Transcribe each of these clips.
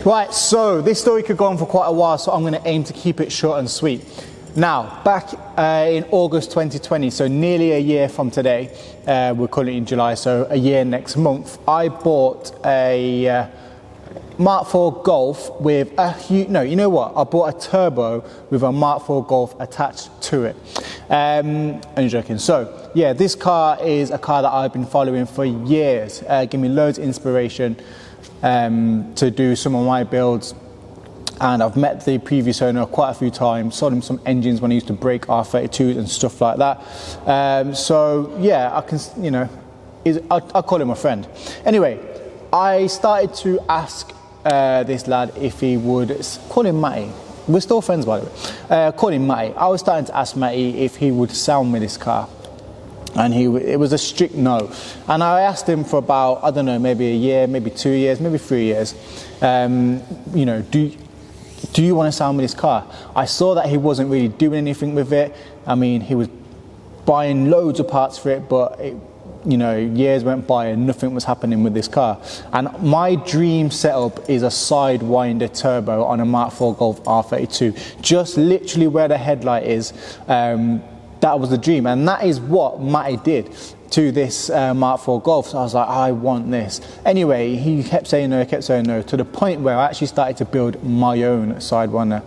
Right, so this story could go on for quite a while, so I'm going to aim to keep it short and sweet. Now, back in August 2020, so nearly a year from today, we're currently in July, so a year next month, I bought a Mark IV Golf with a huge, no, you know what, I bought a turbo with a Mark IV Golf attached to it. I'm joking. So, yeah, this car is a car that I've been following for years, giving me loads of inspiration to do some of my builds. And I've met the previous owner quite a few times, sold him some engines when he used to break R32s and stuff like that. So yeah, I can, you know, I call him a friend. Anyway, I started to ask this lad if he would, call him Matty. We're still friends, by the way. Call him Matty. I was starting to ask Matty if he would sell me this car. And it was a strict no. And I asked him for about, I don't know, maybe a year, maybe 2 years, maybe 3 years. You know, do you want to sell me this car? I saw that he wasn't really doing anything with it. I mean, he was buying loads of parts for it, but you know, years went by and nothing was happening with this car. And my dream setup is a sidewinder turbo on a Mark IV Golf R32, just literally where the headlight is. That was the dream, and that is what Matty did to this Mark IV Golf. So I was like, I want this. Anyway, he kept saying no, to the point where I actually started to build my own sidewinder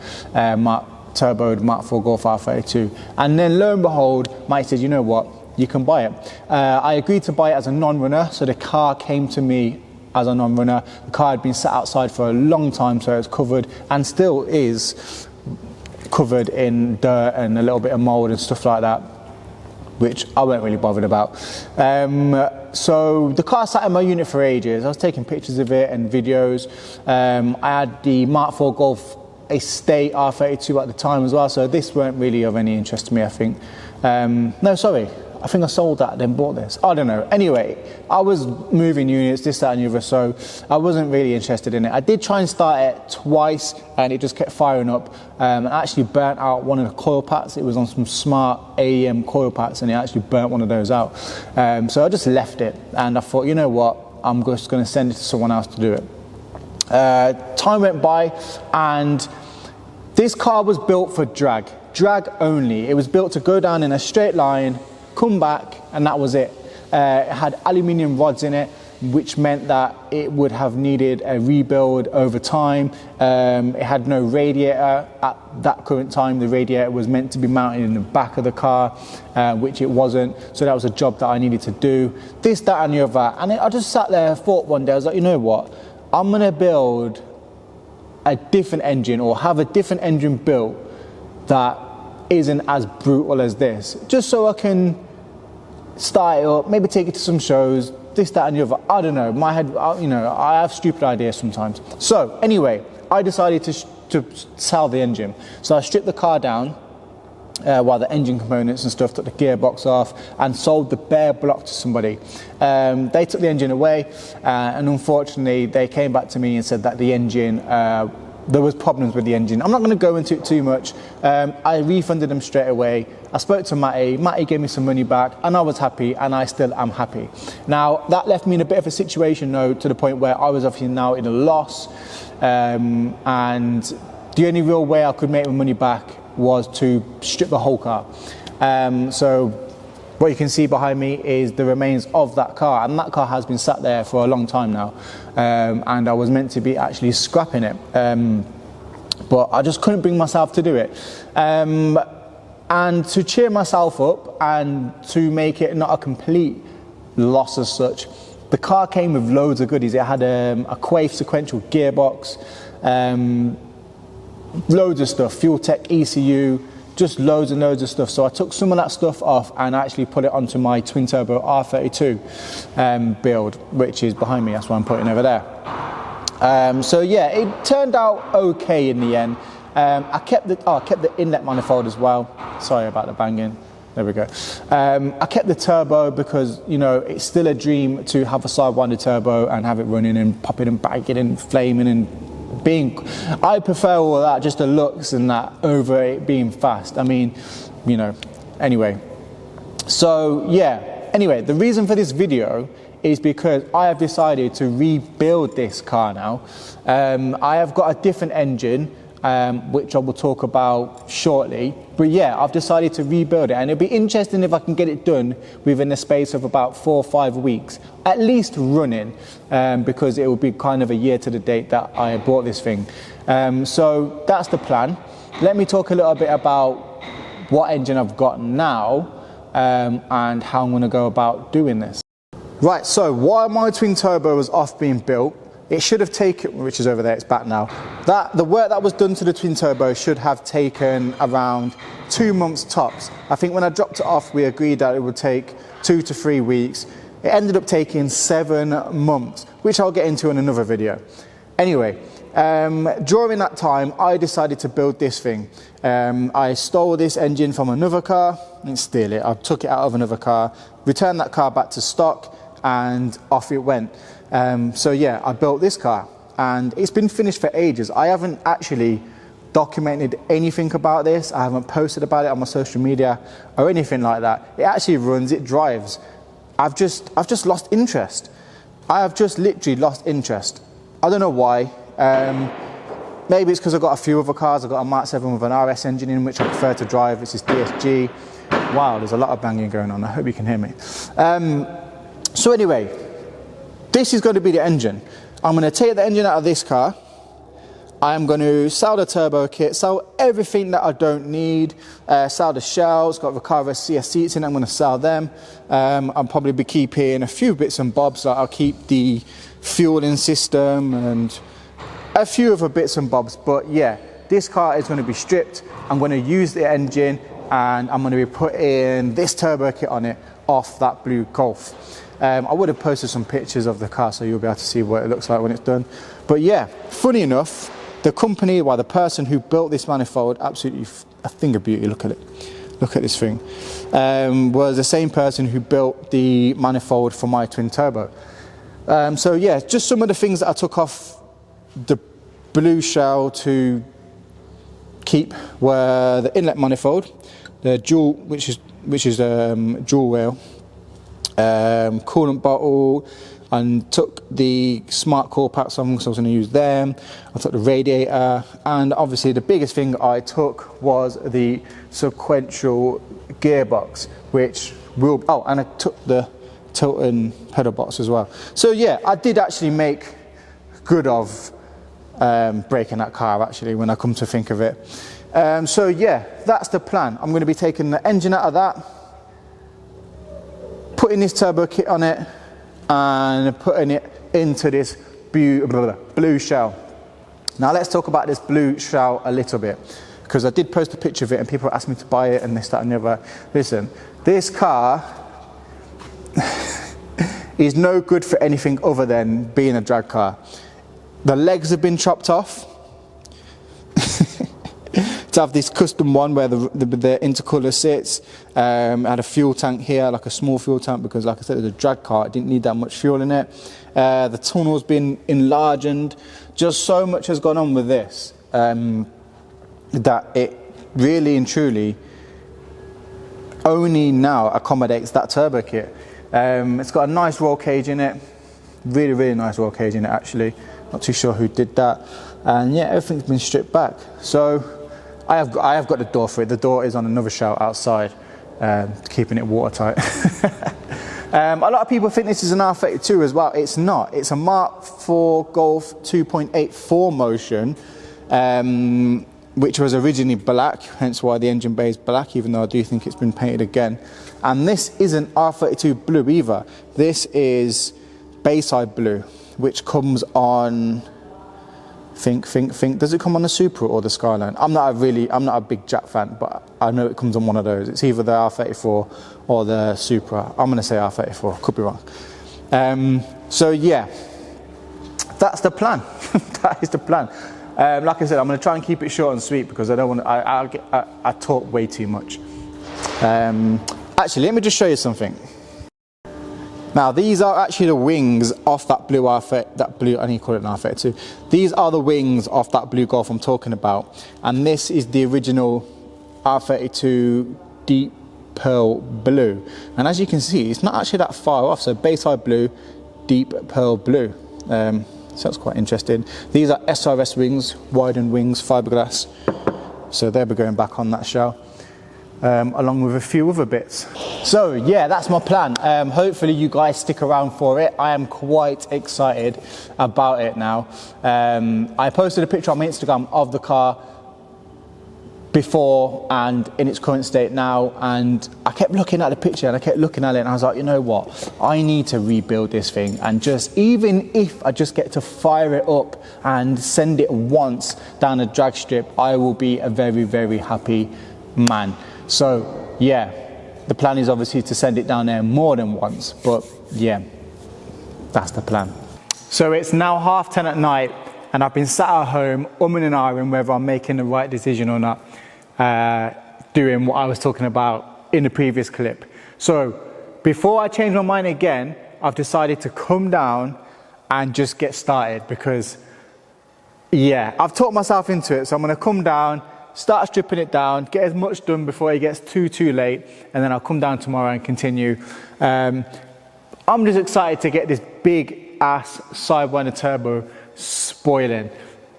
turboed Mark IV Golf R32. And then lo and behold, Matty said, you know what, you can buy it. I agreed to buy it as a non-runner, so the car came to me as a non-runner. The car had been sat outside for a long time, so it's covered, and still is covered in dirt and a little bit of mold and stuff like that, which I weren't really bothered about. So the car sat in my unit for ages. I was taking pictures of it and videos. I had the Mark IV Golf Estate R32 at the time as well, so this weren't really of any interest to me, I think. No, sorry, I think I sold that, then bought this. I don't know. Anyway, I was moving units, this, that, and the other, so I wasn't really interested in it. I did try and start it twice, and it just kept firing up. And actually burnt out one of the coil packs. It was on some smart AEM coil packs, and it actually burnt one of those out. So I just left it, and I thought, you know what, I'm just going to send it to someone else to do it. Time went by, and this car was built for drag only. It was built to go down in a straight line, come back, and that was it. It had aluminium rods in it, which meant that it would have needed a rebuild over time. It had no radiator at that current time. The radiator was meant to be mounted in the back of the car, which it wasn't. So that was a job that I needed to do. This, that, and the other. And I just sat there and thought one day, I was like, you know what? I'm gonna build a different engine, or have a different engine built that isn't as brutal as this, just so I can start it up, maybe take it to some shows, this, that, and the other. I don't know, my head, you know, I have stupid ideas sometimes. So anyway, I decided to sell the engine. So I stripped the car down, while the engine components and stuff, took the gearbox off, and sold the bare block to somebody. They took the engine away, and unfortunately they came back to me and said that the engine, there was problems with the engine. I'm not going to go into it too much. I refunded them straight away. I spoke to Matty. Matty gave me some money back, and I was happy, and I still am happy. Now, that left me in a bit of a situation, though, to the point where I was obviously now in a loss, and the only real way I could make my money back was to strip the whole car. So what you can see behind me is the remains of that car, and that car has been sat there for a long time now, and I was meant to be actually scrapping it, but I just couldn't bring myself to do it. And to cheer myself up and to make it not a complete loss as such, the car came with loads of goodies. It had a Quaife sequential gearbox, loads of stuff, fuel tech, ECU, just loads and loads of stuff. So I took some of that stuff off and actually put it onto my twin turbo R32 build, which is behind me. That's what I'm putting over there. So yeah, it turned out okay in the end. I kept the inlet manifold as well. Sorry about the banging. There we go. I kept the turbo because, you know, it's still a dream to have a sidewinder turbo and have it running and popping and bagging and flaming and I prefer all of that, just the looks and that, over it being fast. I mean, you know, anyway. So yeah, anyway, the reason for this video is because I have decided to rebuild this car now. I have got a different engine, which I will talk about shortly. But yeah, I've decided to rebuild it, and it'll be interesting if I can get it done within the space of about 4 or 5 weeks, at least running, because it will be kind of a year to the date that I bought this thing. So that's the plan. Let me talk a little bit about what engine I've got now, and how I'm going to go about doing this. Right, so while my twin turbo was off being built, it should have taken, which is over there, it's back now, the work that was done to the twin turbo should have taken around 2 months tops. I think when I dropped it off, we agreed that it would take 2 to 3 weeks. It ended up taking 7 months, which I'll get into in another video. Anyway, during that time, I decided to build this thing. I stole this engine from another car, didn't steal it, I took it out of another car, returned that car back to stock, and off it went. So yeah, I built this car, and it's been finished for ages. I haven't actually documented anything about this. I haven't posted about it on my social media or anything like that. It actually runs, it drives. I've just lost interest. I have just literally lost interest. I don't know why. Maybe it's because I've got a few other cars. I've got a Mark 7 with an RS engine in, which I prefer to drive. This is DSG. Wow, there's a lot of banging going on. I hope you can hear me. So anyway, this is going to be the engine. I'm going to take the engine out of this car. I'm going to sell the turbo kit, sell everything that I don't need, sell the shells, got the car CS seats in, I'm going to sell them. I'll probably be keeping a few bits and bobs, like I'll keep the fueling system and a few other bits and bobs, but yeah, this car is going to be stripped. I'm going to use the engine, and I'm going to be putting this turbo kit on it off that blue Golf. I would have posted some pictures of the car so you'll be able to see what it looks like when it's done. But yeah, funny enough, the company, well, the person who built this manifold, absolutely a thing of beauty, look at it. Look at this thing. Was the same person who built the manifold for my twin turbo. So yeah, just some of the things that I took off the blue shell to keep were the inlet manifold, the dual, which is dual wheel, coolant bottle, and took the smart core packs off, so I was going to use them. I took the radiator, and obviously the biggest thing I took was the sequential gearbox, which will, oh, and I took the tilt and pedal box as well. So yeah, I did actually make good of breaking that car, actually, when I come to think of it. So yeah, that's the plan. I'm going to be taking the engine out of that, putting this turbo kit on it, and putting it into this blue shell. Now let's talk about this blue shell a little bit, because I did post a picture of it and people asked me to buy it and this, that and the other. Listen, this car is no good for anything other than being a drag car. The legs have been chopped off to have this custom one where the intercooler sits. I had a fuel tank here, like a small fuel tank, because like I said, it was a drag car, it didn't need that much fuel in it. The tunnel's been enlarged. Just so much has gone on with this that it really and truly only now accommodates that turbo kit. It's got a nice roll cage in it, really nice roll cage in it actually. Not too sure who did that, and yeah, everything's been stripped back. So I have got the door for it. The door is on another shell outside, keeping it watertight. A lot of people think this is an R32 as well. It's not. It's a Mark 4 Golf 2.84 motion, which was originally black, hence why the engine bay is black, even though I do think it's been painted again. And this isn't R32 blue either. This is Bayside blue, which comes on, think, does it come on the Supra or the Skyline? I'm not a big Jack fan, but I know it comes on one of those. It's either the R34 or the Supra. I'm going to say R34, could be wrong. So yeah, that's the plan. That is the plan. Like I said, I'm going to try and keep it short and sweet because I don't want to, I talk way too much. Actually, let me just show you something. Now, these are actually the wings off that blue R32, I need to call it an R32. These are the wings off that blue Golf I'm talking about. And this is the original R32 deep pearl blue. And as you can see, it's not actually that far off. So Bayside blue, deep pearl blue. So that's quite interesting. These are SRS wings, widened wings, fiberglass. So they'll be going back on that shell, along with a few other bits. So yeah, that's my plan. Hopefully you guys stick around for it. I am quite excited about it now. I posted a picture on my Instagram of the car before and in its current state now, and I kept looking at the picture and I kept looking at it and I was like, you know what, I need to rebuild this thing, and just even if I just get to fire it up and send it once down a drag strip, I will be a very, very happy man. So yeah, the plan is obviously to send it down there more than once, but yeah, that's the plan. So it's now 10:30 at night and I've been sat at home umming and ahhing whether I'm making the right decision or not, doing what I was talking about in the previous clip. So before I change my mind again, I've decided to come down and just get started, because yeah, I've talked myself into it. So I'm going to come down, start stripping it down, get as much done before it gets too late, and then I'll come down tomorrow and continue. I'm just excited to get this big ass Sidewinder turbo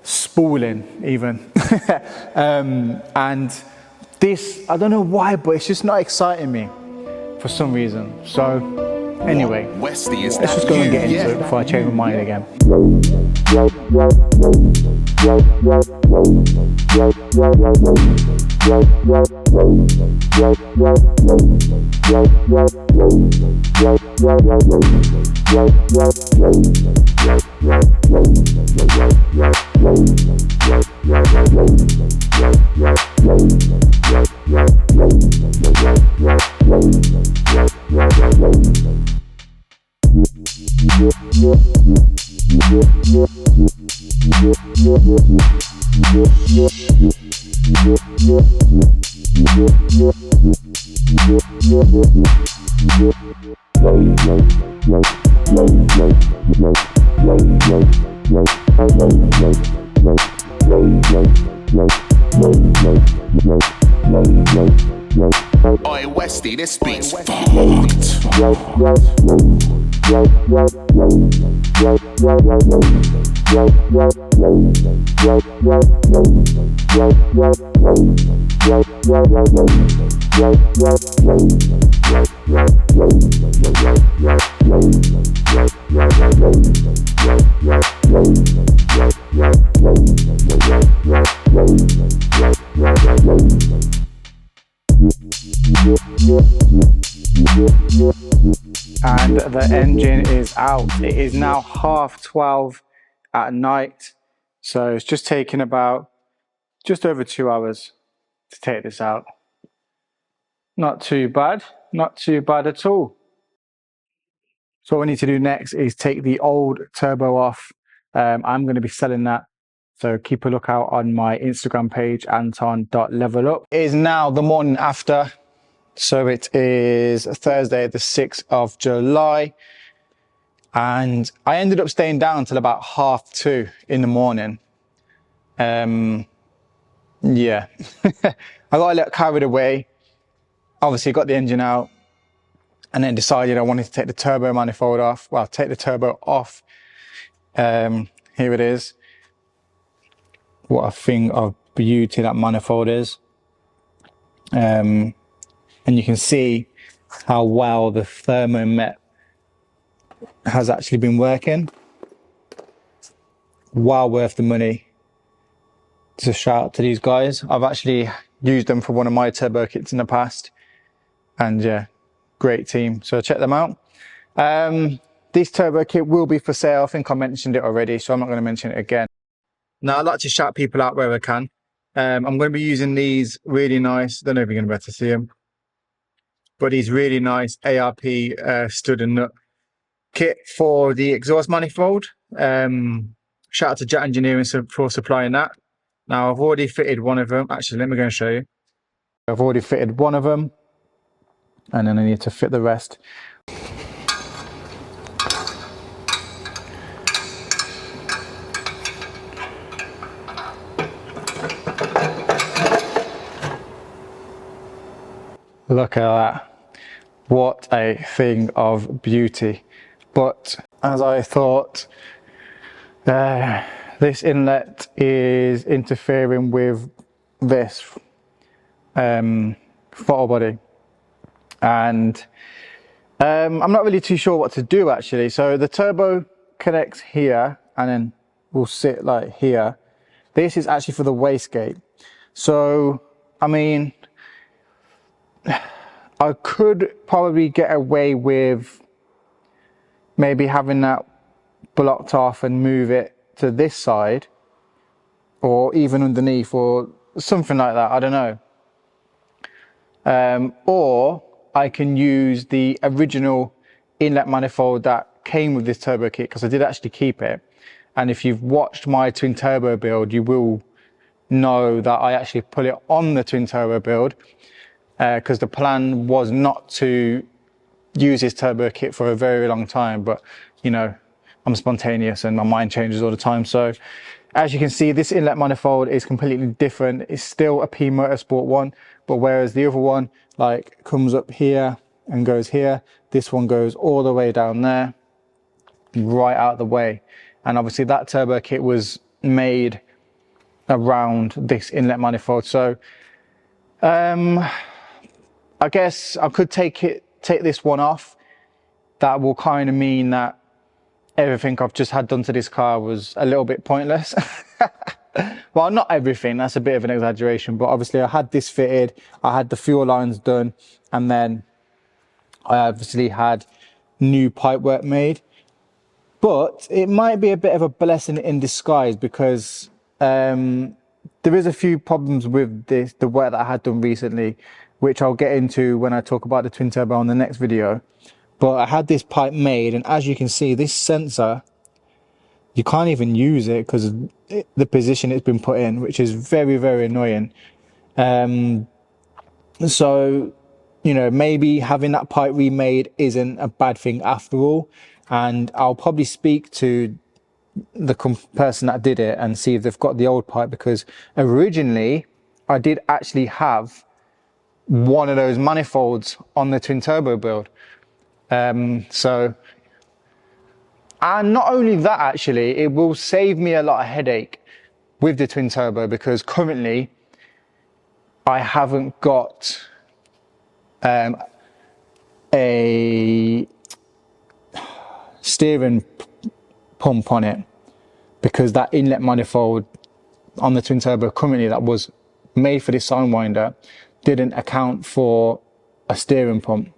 spooling even. And this, I don't know why, but it's just not exciting me for some reason. So anyway, let's just go and get into it before I change my mind again. Oi, Westy, this beat's fucked. And the engine is out. It is now 12:30 at night, so it's just taken about just over 2 hours to take this out. Not too bad at all. So what we need to do next is take the old turbo off. I'm going to be selling that, so keep a lookout on my Instagram page, Anton.Levelup. It is now the morning after. So it is Thursday, the 6th of July, and I ended up staying down till about 2:30 in the morning. Yeah, I got a little carried away. Obviously got the engine out and then decided I wanted to take the turbo manifold off. Well, take the turbo off. Here it is. What a thing of beauty that manifold is. And you can see how well the thermomet has actually been working. Well worth the money. To shout out to these guys. I've actually used them for one of my turbo kits in the past, and yeah, great team, so check them out. This turbo kit will be for sale. I think I mentioned it already, so I'm not going to mention it again. Now I like to shout people out where I can. I'm going to be using these really nice, I don't know if you're going to be able to see them, but these really nice ARP stud and nut kit for the exhaust manifold. Shout out to Jet Engineering for supplying that. Now I've already fitted one of them. Actually, let me go and show you. I've already fitted one of them, and then I need to fit the rest. Look at that. What a thing of beauty. But as I thought, this inlet is interfering with this throttle body. And I'm not really too sure what to do actually. So the turbo connects here and then will sit like here. This is actually for the wastegate. So, I mean, I could probably get away with maybe having that blocked off and move it to this side, or even underneath, or something like that, I don't know. Or I can use the original inlet manifold that came with this turbo kit, because I did actually keep it. And if you've watched my twin turbo build, you will know that I actually put it on the twin turbo build, because the plan was not to use this turbo kit for a very long time, but you know, I'm spontaneous and my mind changes all the time. So as you can see, this inlet manifold is completely different. It's still a P Motorsport one, but whereas the other one like comes up here and goes here, this one goes all the way down there, right out of the way. And obviously that turbo kit was made around this inlet manifold. So I guess I could take this one off. That will kind of mean that everything I've just had done to this car was a little bit pointless. Well, not everything, that's a bit of an exaggeration, but obviously I had this fitted, I had the fuel lines done, and then I obviously had new pipework made. But it might be a bit of a blessing in disguise, because there is a few problems with the work that I had done recently, which I'll get into when I talk about the twin turbo on the next video. But I had this pipe made, and as you can see, this sensor, you can't even use it because of the position it's been put in, which is very, very annoying. So, you know, maybe having that pipe remade isn't a bad thing after all. And I'll probably speak to the person that did it and see if they've got the old pipe, because originally I did actually have one of those manifolds on the twin turbo build. So, and not only that, actually, it will save me a lot of headache with the twin turbo, because currently I haven't got a steering pump on it, because that inlet manifold on the twin turbo currently that was made for this sidewinder didn't account for a steering pump.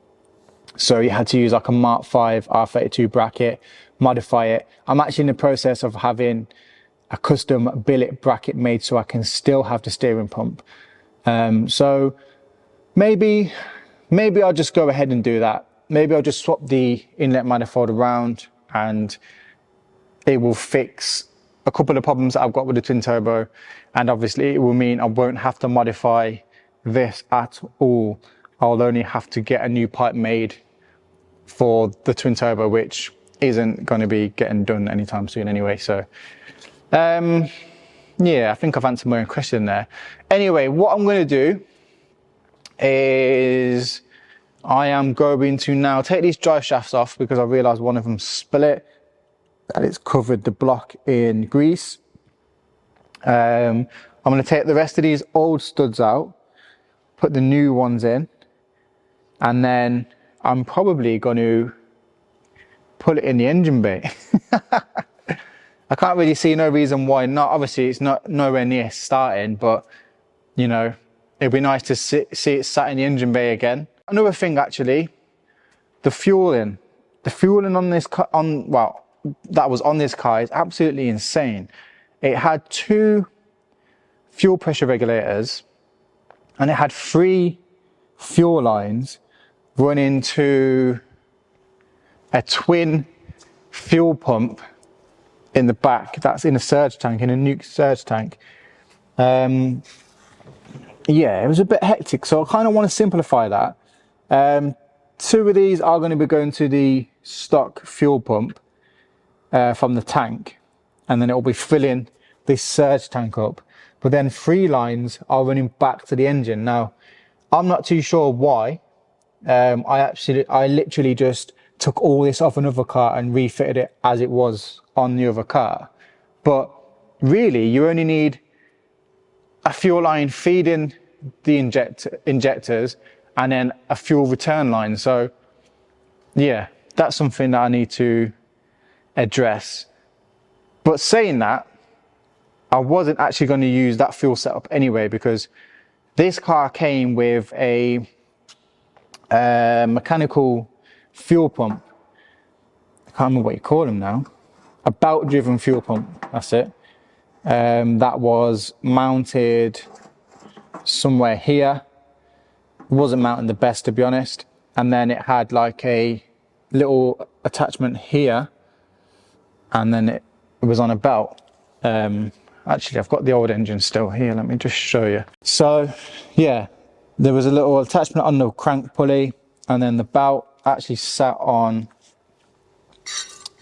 So you had to use like a Mark 5 R32 bracket, modify it. I'm actually in the process of having a custom billet bracket made so I can still have the steering pump. So maybe I'll just go ahead and do that. Maybe I'll just swap the inlet manifold around, and it will fix a couple of problems that I've got with the twin turbo. And obviously it will mean I won't have to modify this at all. I'll only have to get a new pipe made for the twin turbo, which isn't going to be getting done anytime soon anyway. So yeah, I think I've answered my own question there. Anyway, what I'm going to do is I am going to now take these drive shafts off, because I realized one of them split and it's covered the block in grease. I'm going to take the rest of these old studs out, put the new ones in, and then I'm probably going to put it in the engine bay. I can't really see no reason why not. Obviously it's not nowhere near starting, but you know, it'd be nice to see it sat in the engine bay again. Another thing actually, the fueling on this car, that was on this car is absolutely insane. It had 2 fuel pressure regulators, and it had 3 fuel lines running to a twin fuel pump in the back. That's in a surge tank, in a nuke surge tank. Yeah, it was a bit hectic, so I kind of want to simplify that. 2 of these are going to be going to the stock fuel pump from the tank, and then it will be filling this surge tank up. But then 3 lines are running back to the engine. Now, I'm not too sure why I literally just took all this off another car and refitted it as it was on the other car. But really, you only need a fuel line feeding the injectors and then a fuel return line. So yeah, that's something that I need to address. But saying that, I wasn't actually going to use that fuel setup anyway, because this car came with a mechanical fuel pump. I can't remember what you call them now. A belt driven fuel pump, that's it. That was mounted somewhere here. It wasn't mounted the best, to be honest. And then it had like a little attachment here, and then it was on a belt. Actually, I've got the old engine still here. Let me just show you. So yeah, there was a little attachment on the crank pulley, and then the belt actually sat on,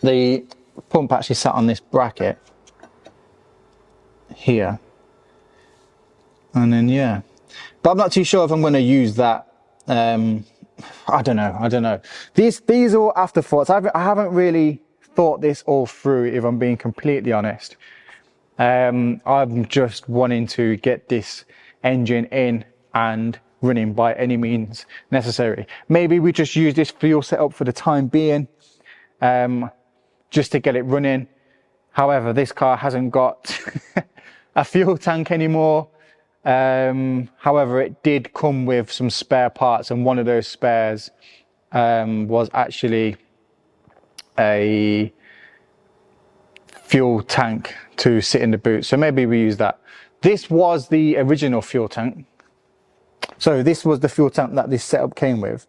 the pump actually sat on this bracket here. And then yeah, but I'm not too sure if I'm going to use that. I don't know. These are all afterthoughts. I haven't really thought this all through, if I'm being completely honest. I'm just wanting to get this engine in and running by any means necessary. Maybe we just use this fuel setup for the time being, just to get it running. However, this car hasn't got a fuel tank anymore. However, it did come with some spare parts, and one of those spares was actually a fuel tank to sit in the boot. So maybe we use that. This was the original fuel tank. So this was the fuel tank that this setup came with,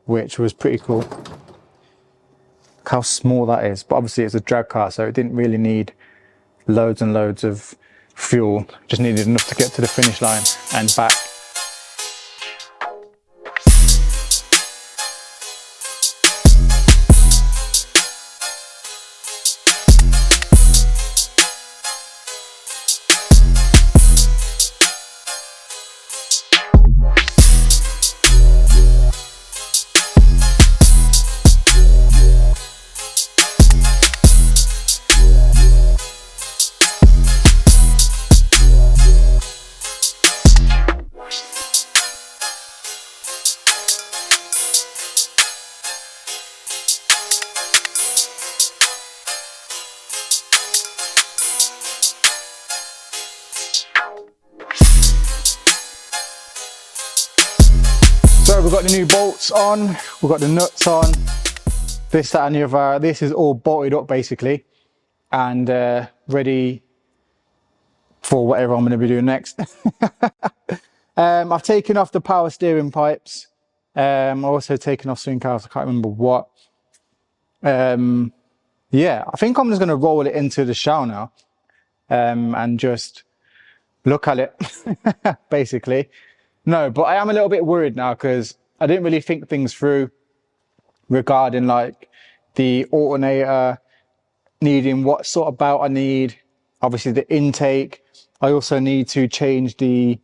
which was pretty cool. Look how small that is. But obviously it's a drag car, so it didn't really need loads and loads of fuel. Just needed enough to get to the finish line and back. So we've got the new bolts on, we've got the nuts on, this, that and the other. This is all bolted up basically, and ready for whatever I'm going to be doing next. I've taken off the power steering pipes. I've also taken off something else, I can't remember what. Yeah, I think I'm just going to roll it into the shell now, and just look at it, basically. No, but I am a little bit worried now, because I didn't really think things through regarding like the alternator, needing what sort of belt I need, obviously the intake. I also need to change the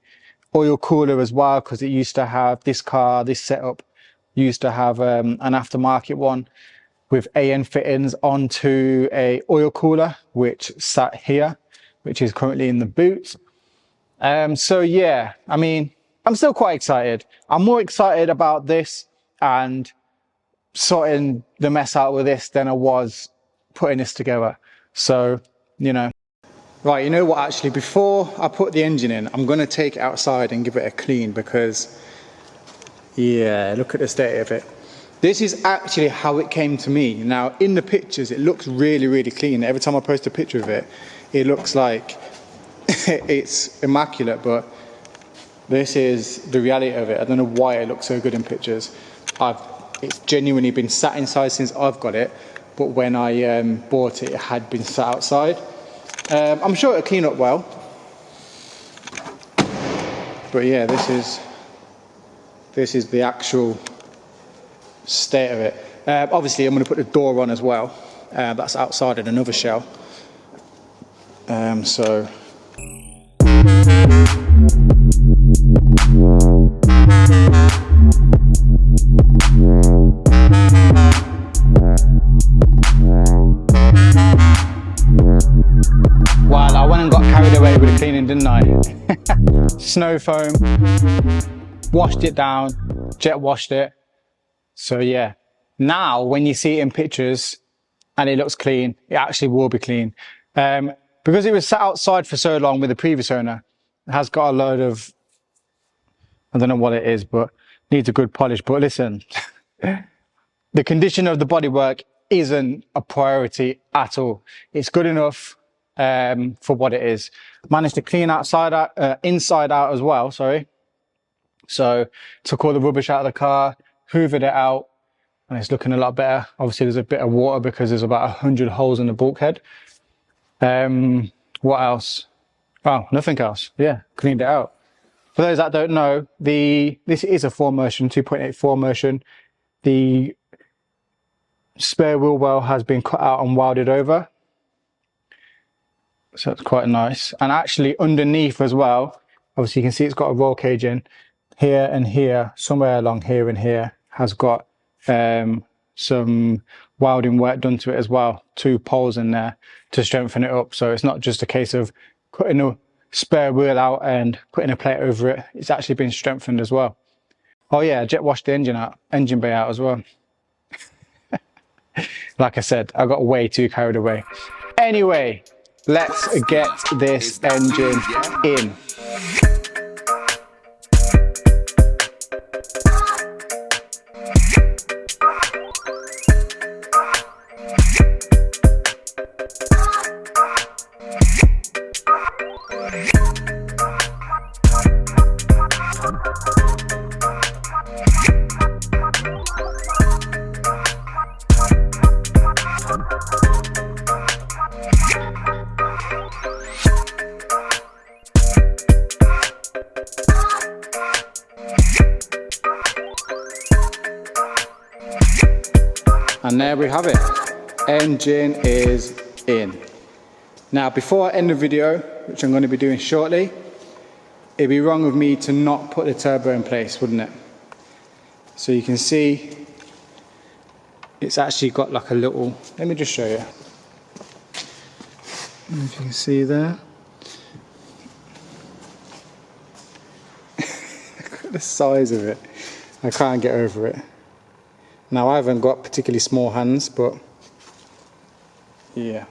oil cooler as well, because it used to have, this car, this setup used to have an aftermarket one with AN fittings onto a oil cooler, which sat here, which is currently in the boot. So yeah, I mean, I'm still quite excited. I'm more excited about this and sorting the mess out with this than I was putting this together. So, you know. Right, you know what, actually, before I put the engine in, I'm going to take it outside and give it a clean, because, yeah, look at the state of it. This is actually how it came to me. Now, in the pictures, it looks really, really clean. Every time I post a picture of it, it looks like it's immaculate, but this is the reality of it. I don't know why it looks so good in pictures. It's genuinely been sat inside since I've got it, but when I bought it, it had been sat outside. I'm sure it'll clean up well. But yeah, this is the actual state of it. Obviously, I'm going to put the door on as well. That's outside in another shell. So. day with the cleaning, didn't I? Snow foam, washed it down, jet washed it. So yeah, now when you see it in pictures and it looks clean, it actually will be clean. Because it was sat outside for so long with the previous owner, it has got a load of, I don't know what it is, but needs a good polish. But listen, the condition of the bodywork isn't a priority at all. It's good enough for what it is. Managed to clean inside out as well, sorry. So took all the rubbish out of the car, hoovered it out, and it's looking a lot better. Obviously there's a bit of water because there's about 100 holes in the bulkhead. What else? Oh, nothing else. Yeah, cleaned it out. For those that don't know, this is a 4-motion, 2.8 4-motion. The spare wheel well has been cut out and welded over. So it's quite nice. And actually underneath as well, obviously you can see it's got a roll cage in. Here and here, somewhere along here and here, has got some welding work done to it as well. 2 poles in there to strengthen it up. So it's not just a case of cutting a spare wheel out and putting a plate over it. It's actually been strengthened as well. Oh yeah, jet washed the engine bay out as well. Like I said, I got way too carried away. Anyway, let's get this engine in. And there we have it. Engine is in. Now, before I end the video, which I'm going to be doing shortly, it'd be wrong of me to not put the turbo in place, wouldn't it? So you can see it's actually got like a little, let me just show you. If you can see there. Look at the size of it. I can't get over it. Now I haven't got particularly small hands, but yeah.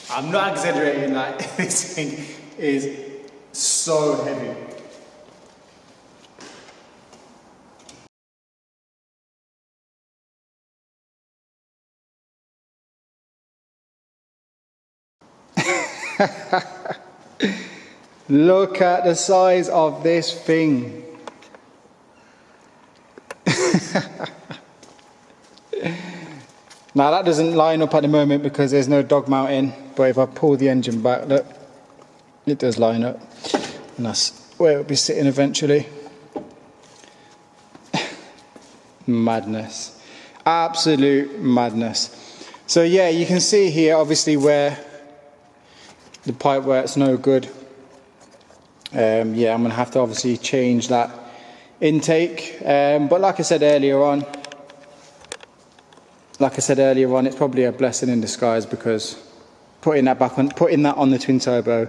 I'm not exaggerating, like this thing is so heavy. Look at the size of this thing. Now that doesn't line up at the moment because there's no dog mounting, but if I pull the engine back, look, it does line up, and that's where it'll be sitting eventually. Madness, absolute madness. So yeah, you can see here obviously where the pipe work's no good. Yeah, I'm gonna have to obviously change that intake, but like I said earlier on, it's probably a blessing in disguise, because putting that on the twin turbo,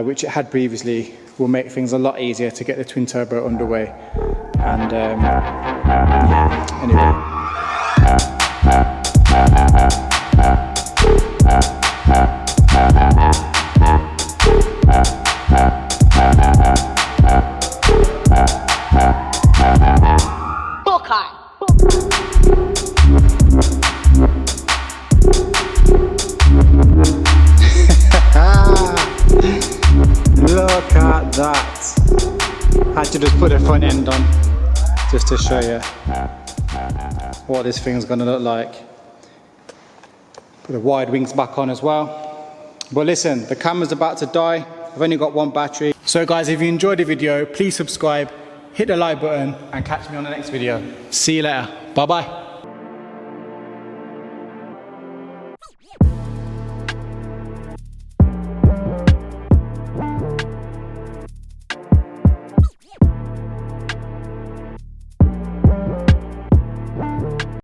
which it had previously, will make things a lot easier to get the twin turbo underway. And yeah, anyway. Look at that. Had to just put the front end on just to show you what this thing's going to look like. Put the wide wings back on as well. But listen, the camera's about to die. I've only got 1 battery. So guys, if you enjoyed the video, please subscribe, hit the like button, and catch me on the next video. See you later. Bye bye.